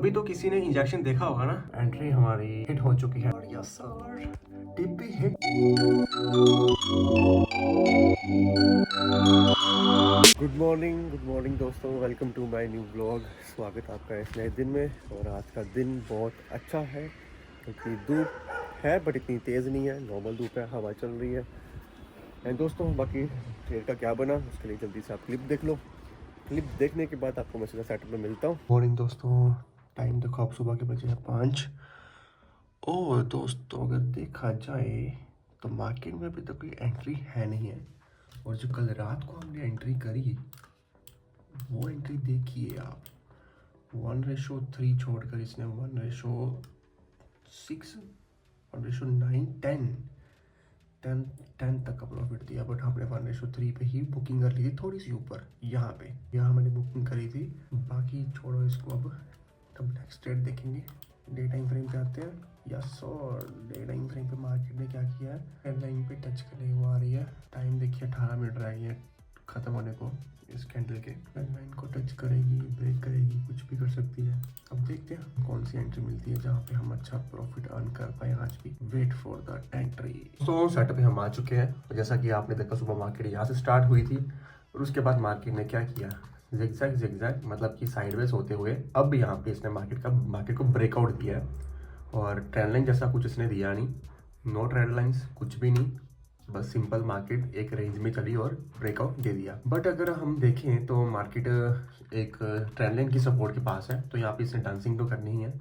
अभी तो किसी ने इंजेक्शन देखा होगा ना। एंट्री हमारी हिट हो चुकी है। Yes sir, tip hit. Good morning दोस्तों, welcome to my new blog. स्वागत है आपका इस नए दिन में। और आज का दिन बहुत अच्छा है क्योंकि धूप है बट इतनी तेज़ नहीं है, नॉर्मल धूप है, हवा चल रही है। एंड दोस्तों बाकी ट्रेड का क्या बना उसके लिए जल्दी से आप क्लिप देख लो। क्लिप देखने के बाद आपको मैं सीधा सेटअप में मिलता हूँ। मॉर्निंग दोस्तों, टाइम देखो आप, सुबह के बजे हैं 5। और दोस्तों अगर देखा जाए तो मार्केट में अभी तक कोई एंट्री है नहीं है। और जो कल रात को हमने एंट्री करी वो एंट्री देखिए आप, 1:3 छोड़कर इसने 1:6, 1:9, 10 तक का प्रॉफिट दिया। बट हमने 1:3 पे ही बुकिंग कर ली थी, थोड़ी सी ऊपर यहाँ मैंने बुकिंग करी थी। बाकी छोड़ो इसको, अब नेक्स्ट ट्रेड देखेंगे। डे टाइम फ्रेम पे आते हैं। यस और डे टाइम फ्रेम पे मार्केट ने क्या किया है, हेडलाइन पे टच करने को आ रही है। टाइम देखिए 18 मिनट रह गई है ख़त्म होने को। इस कैंडल के हेडलाइन को टच करेगी, ब्रेक करेगी, कुछ भी कर सकती है। अब देखते हैं कौन सी एंट्री मिलती है जहाँ पे हम अच्छा प्रॉफिट अर्न कर पाए आज भी। Wait for the entry. तो सेटअप पे हम आ चुके हैं। जैसा कि आपने देखा सुबह मार्केट यहाँ से स्टार्ट हुई थी और उसके बाद मार्केट ने क्या किया, जिगजैग मतलब कि साइडवेज होते हुए अब यहाँ पे इसने मार्केट को ब्रेकआउट दिया है। और ट्रेंड लाइन जैसा कुछ इसने दिया नहीं, नो ट्रेंड लाइंस, कुछ भी नहीं, बस सिंपल मार्केट एक रेंज में चली और ब्रेकआउट दे दिया। बट अगर हम देखें तो मार्केट एक ट्रेंड लाइन की सपोर्ट के पास है, तो यहाँ पे इसने डांसिंग तो करनी ही है।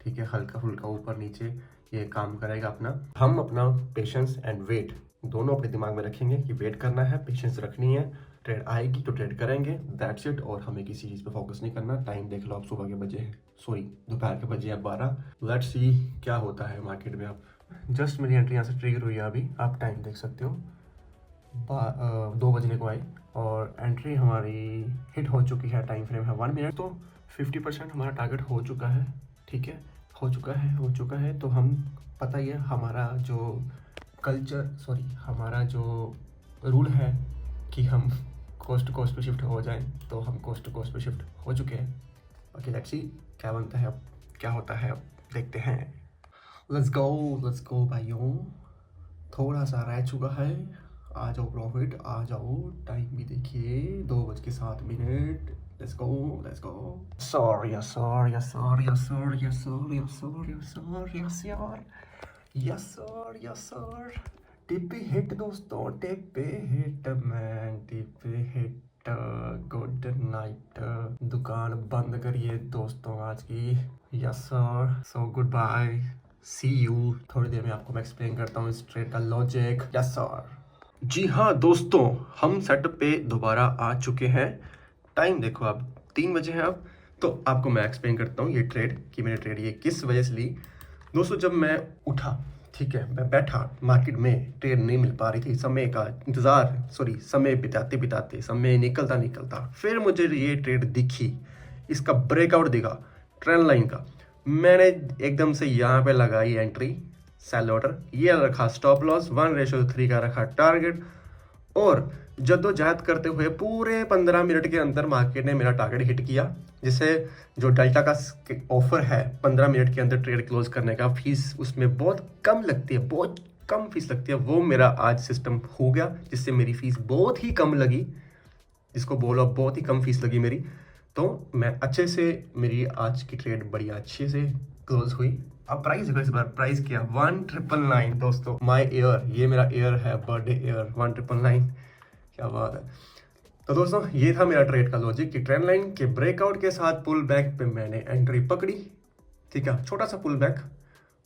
ठीक है, हल्का फुल्का ऊपर नीचे ये काम करेगा अपना। हम अपना पेशेंस एंड वेट दोनों अपने दिमाग में रखेंगे कि वेट करना है, पेशेंस रखनी है, ट्रेड आएगी तो ट्रेड करेंगे, दैट्स इट। और हमें किसी चीज़ पे फोकस नहीं करना। टाइम देख लो आप, सुबह के बजे हैं, दोपहर के बजे हैं 12। लेट्स सी क्या होता है मार्केट में। आप जस्ट मेरी एंट्री यहाँ से ट्रिगर हुई है, अभी आप टाइम देख सकते हो 2 बजने को आई और एंट्री हमारी हिट हो चुकी है। टाइम फ्रेम है 1 मिनट। तो 50% हमारा टारगेट हो चुका है। ठीक है, हो चुका है। तो हम पता ही है हमारा जो हमारा जो रूल है कि हम कोस्ट पे शिफ्ट हो जाएं, तो हम कोस्ट पे शिफ्ट हो चुके हैं। ओके लेट्स सी क्या बनता है, अब क्या होता है, अब देखते हैं। लेट्स गो भाइयों, थोड़ा सा रह चुका है। आ जाओ प्रॉफिट, आ जाओ। टाइम भी देखिए 2:07। Let's go. Sorry sir. Tip पे हिट दोस्तों, टिप पे हिट मैन, टिप पे हिट। Good night. दुकान बंद करिए दोस्तों आज की। Yes sir, so goodbye, see you. थोड़ी देर में आपको मैं एक्सप्लेन करता हूँ इस ट्रेड का लॉजिक। Yes sir. जी हाँ दोस्तों, हम सेटअप पे दोबारा आ चुके हैं। टाइम देखो आप, 3 बजे हैं अब। तो आपको मैं एक्सप्लेन करता हूँ ये ट्रेड कि मैंने ट्रेड ये किस वजह से ली। दोस्तों जब मैं उठा, ठीक है, मैं बैठा मार्केट में, ट्रेड नहीं मिल पा रही थी, समय बिताते समय निकलता फिर मुझे ये ट्रेड दिखी, इसका ब्रेकआउट दिखा ट्रेंड लाइन का। मैंने एकदम से यहाँ पे लगाई एंट्री, सेल ऑर्डर, ये रखा स्टॉप लॉस, 1:3 का रखा टारगेट। और जद्दोजहद करते हुए पूरे 15 मिनट के अंदर मार्केट ने मेरा टारगेट हिट किया। जिसे जो डेल्टा का ऑफर है 15 मिनट के अंदर ट्रेड क्लोज करने का, फीस उसमें बहुत कम लगती है, बहुत कम फीस लगती है, वो मेरा आज सिस्टम हो गया, जिससे मेरी फीस बहुत ही कम लगी। जिसको बोलो बहुत ही कम फीस लगी मेरी, तो मैं अच्छे से, मेरी आज की ट्रेड बढ़िया अच्छे से क्लोज हुई। अब प्राइस देखो, इस बार प्राइस किया 1999 दोस्तों। माय ईयर, ये मेरा ईयर है, बर्थडे ईयर 1999। क्या बात है। तो दोस्तों ये था मेरा ट्रेड का लॉजिक कि ट्रेंड लाइन के ब्रेकआउट के साथ पुल बैक पे मैंने एंट्री पकड़ी। ठीक है, छोटा सा पुल बैक,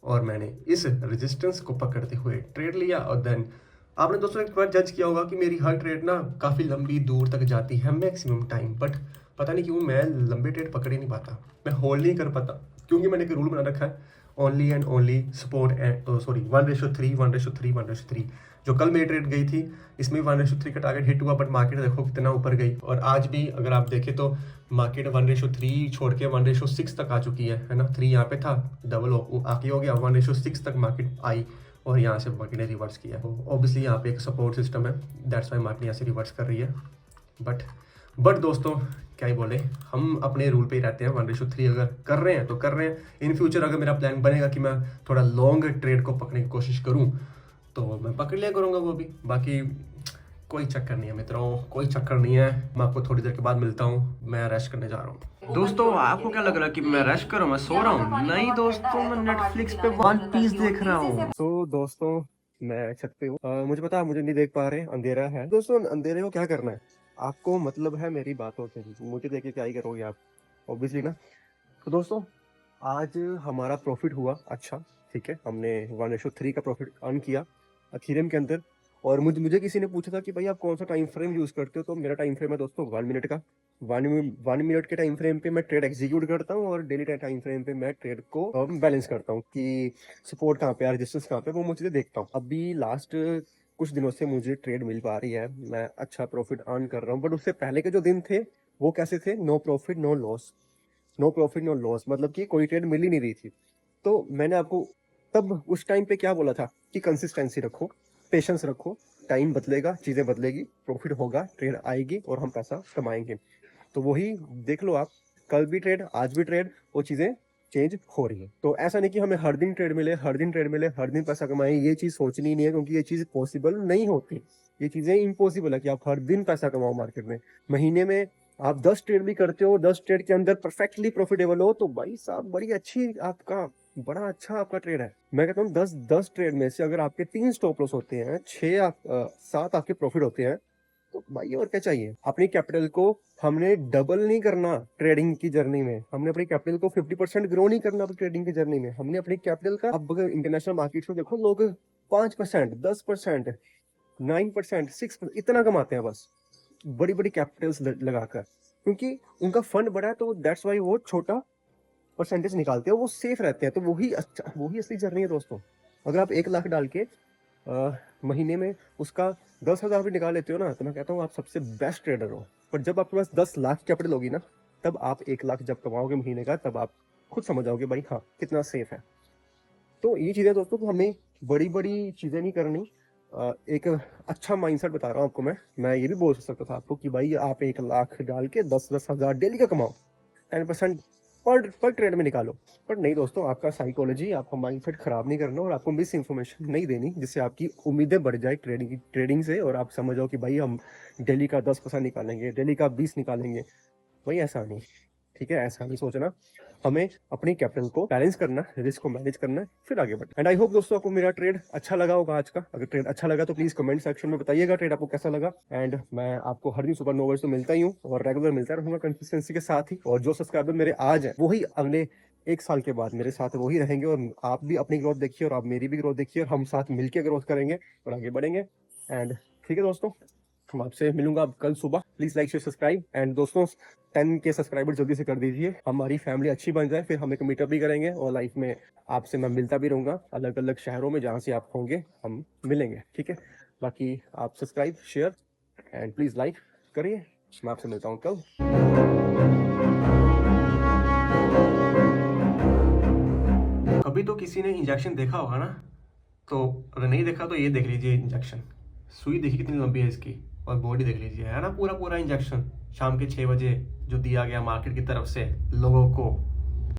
और मैंने इस रेजिस्टेंस को पकड़ते हुए ट्रेड लिया। और देन आपने दोस्तों एक बार जज किया होगा कि मेरी हर ट्रेड ना काफ़ी लंबी दूर तक जाती है, मैक्सिमम टाइम। बट पता नहीं क्यों मैं लंबे ट्रेड पकड़ ही नहीं पाता, मैं होल्ड नहीं कर पाता, क्योंकि मैंने एक रूल बना रखा है, only and only support and 1:3। जो कल मेरी ट्रेड गई थी इसमें 1:3 का टारगेट हिट हुआ, बट मार्केट देखो कितना ऊपर गई। और आज भी अगर आप देखें तो मार्केट 1:3 छोड़ के 1:6 तक आ चुकी है ना। 3 यहाँ पे था, डबल आके हो गया, 1:6 तक मार्केट आई और यहाँ से मार्केट ने रिवर्स किया। तो ऑब्वियसली यहाँ पे एक सपोर्ट सिस्टम है, दैट्स वाई मार्केट यहाँ से रिवर्स कर रही है। बट बट दोस्तों क्या ही बोले, हम अपने रूल पे ही रहते हैं। 1:3 अगर कर रहे हैं तो कर रहे हैं। इन फ्यूचर अगर मेरा प्लान बनेगा कि मैं थोड़ा लॉन्ग ट्रेड को पकड़ने की कोशिश करूं तो मैं पकड़ लिया करूंगा वो भी। बाकी कोई चक्कर नहीं है मित्रों, कोई चक्कर नहीं है। मैं आपको थोड़ी देर के बाद मिलता हूँ, मैं रेस्ट करने जा रहा हूँ। दोस्तों आपको क्या लग रहा है कि मैं रेस्ट कर रहा हूँ, मैं सो रहा हूँ? नहीं दोस्तों, मैं नेटफ्लिक्स पे वन पीस देख रहा हूँ। तो दोस्तों मैं छत पे हूँ। मुझे पता है मुझे नहीं देख पा रहे, अंधेरा है। दोस्तों अंधेरे को क्या करना है, आपको मतलब है मेरी बातों से, मुझे देख के क्या ही करोगे आप, ऑब्वियसली ना। तो दोस्तों आज हमारा प्रॉफिट हुआ अच्छा, ठीक है। हमने 1:3 का प्रॉफिट अर्न किया अथीरियम के अंदर। और मुझे किसी ने पूछा था कि भाई आप कौन सा टाइम फ्रेम यूज़ करते हो, तो मेरा टाइम फ्रेम है दोस्तों 1 मिनट का। 1 मिनट के टाइम फ्रेम पे मैं ट्रेड एग्जीक्यूट करता हूँ और डेली टाइम फ्रेम पे मैं ट्रेड को बैलेंस करता हूँ कि सपोर्ट कहाँ पे है, रेजिस्टेंस कहाँ पे, वो मुझे देखता हूँ। अभी लास्ट कुछ दिनों से मुझे ट्रेड मिल पा रही है, मैं अच्छा प्रॉफिट अर्न कर रहा हूँ। बट उससे पहले के जो दिन थे वो कैसे थे, no profit no loss, no profit no loss, मतलब कि कोई ट्रेड मिल ही नहीं रही थी। तो मैंने आपको तब उस टाइम पे क्या बोला था कि कंसिस्टेंसी रखो, पेशेंस रखो, टाइम बदलेगा, चीज़ें बदलेगी, प्रॉफिट होगा, ट्रेड आएगी और हम पैसा कमाएंगे। तो वही देख लो आप, कल भी ट्रेड, आज भी ट्रेड, वो चीज़ें चेंज हो रही है। तो ऐसा नहीं कि हमें हर दिन ट्रेड मिले, हर दिन ट्रेड मिले, हर दिन पैसा कमाएं, ये चीज़ सोचनी नहीं है, क्योंकि ये चीज़ पॉसिबल नहीं होती। ये चीज़ें इम्पॉसिबल है कि आप हर दिन पैसा कमाओ मार्केट में। महीने में आप 10 ट्रेड भी करते हो, 10 ट्रेड के अंदर परफेक्टली प्रॉफिटेबल हो, तो भाई साहब बड़ी अच्छी आपका, बड़ा अच्छा आपका ट्रेड है। मैं कहता हूँ 10 ट्रेड में से अगर आपके 3 स्टॉप लॉस होते हैं, 7 आपके प्रॉफिट होते हैं, तो भाई और क्या चाहिए। अपनी कैपिटल को हमने डबल नहीं करना ट्रेडिंग की जर्नी में, हमने अपनी कैपिटल को 50% ग्रो नहीं करना ट्रेडिंग की जर्नी में। हमने अपनी कैपिटल का, अब अगर इंटरनेशनल मार्केट में देखो, लोग 5%, 10%, 9%, 6% इतना कमाते हैं बस, बड़ी बड़ी कैपिटल्स लगाकर, क्योंकि उनका फंड बड़ा है, तो दैट्स वाई वो छोटा परसेंटेज निकालते हैं, वो सेफ रहते हैं। तो वही अच्छा, वही असली जर्नी है दोस्तों। अगर आप 1 लाख डाल के महीने में उसका 10,000 भी निकाल लेते हो ना, तो मैं कहता हूँ आप सबसे बेस्ट ट्रेडर हो। पर जब आपके पास 10 लाख कैपिटल होगी ना, तब आप 1 लाख जब कमाओगे महीने का, तब आप खुद समझ जाओगे भाई हाँ कितना सेफ है। तो ये चीज़ें दोस्तों, तो हमें बड़ी बड़ी चीज़ें नहीं करनी। एक अच्छा माइंडसेट बता रहा हूँ आपको मैं ये भी बोल सकता था आपको कि भाई आप 1 लाख डाल के 10-10 हज़ार डेली का कमाओ, 10% पर ट्रेड में निकालो। पर नहीं दोस्तों, आपका साइकोलॉजी, आपका माइंडसेट खराब नहीं करना और आपको मिस इन्फॉर्मेशन नहीं देनी जिससे आपकी उम्मीदें बढ़ जाए ट्रेडिंग से, और आप समझो कि भाई हम डेली का 10% निकालेंगे, डेली का 20 निकालेंगे। भाई ऐसा नहीं, ठीक है, ऐसा नहीं सोचना। हमें अपनी कैपिटल को बैलेंस करना, रिस्क को मैनेज करना, फिर आगे बढ़ना। एंड आई होप दोस्तों आपको मेरा ट्रेड अच्छा लगा होगा आज का। अगर ट्रेड अच्छा लगा तो प्लीज कमेंट सेक्शन में बताइएगा ट्रेड आपको कैसा लगा। एंड मैं आपको हर दिन सुबह 9 बजे तो मिलता ही हूँ और रेगुलर मिलता रहूंगा कंसिस्टेंसी के साथ ही। और जो सब्सक्राइबर मेरे आज हैं वही अगले 1 साल के बाद मेरे साथ वही रहेंगे, और आप भी अपनी ग्रोथ देखिए और आप मेरी भी ग्रोथ देखिए, और हम साथ मिलकर ग्रोथ करेंगे और आगे बढ़ेंगे। एंड ठीक है दोस्तों, मैं आपसे मिलूंगा अब कल सुबह। Please like share subscribe. And दोस्तों 10 के सब्सक्राइबर जल्दी से कर दीजिए, हमारी फैमिली अच्छी बन जाए, फिर हम एक मीटअप भी करेंगे और लाइफ में आपसे मैं मिलता भी रहूंगा, अलग अलग शहरों में जहाँ से आप होंगे हम मिलेंगे, ठीक है। बाकी आप subscribe, share and please like करिए। मैं आपसे मिलता हूँ कल। कभी तो किसी ने इंजेक्शन देखा होगा ना, तो अगर नहीं देखा तो ये देख लीजिए इंजेक्शन। सुई देखिए कितनी लंबी है इसकी, और बॉडी देख लीजिए, है ना, पूरा पूरा इंजेक्शन शाम के 6 बजे जो दिया गया मार्केट की तरफ से लोगों को।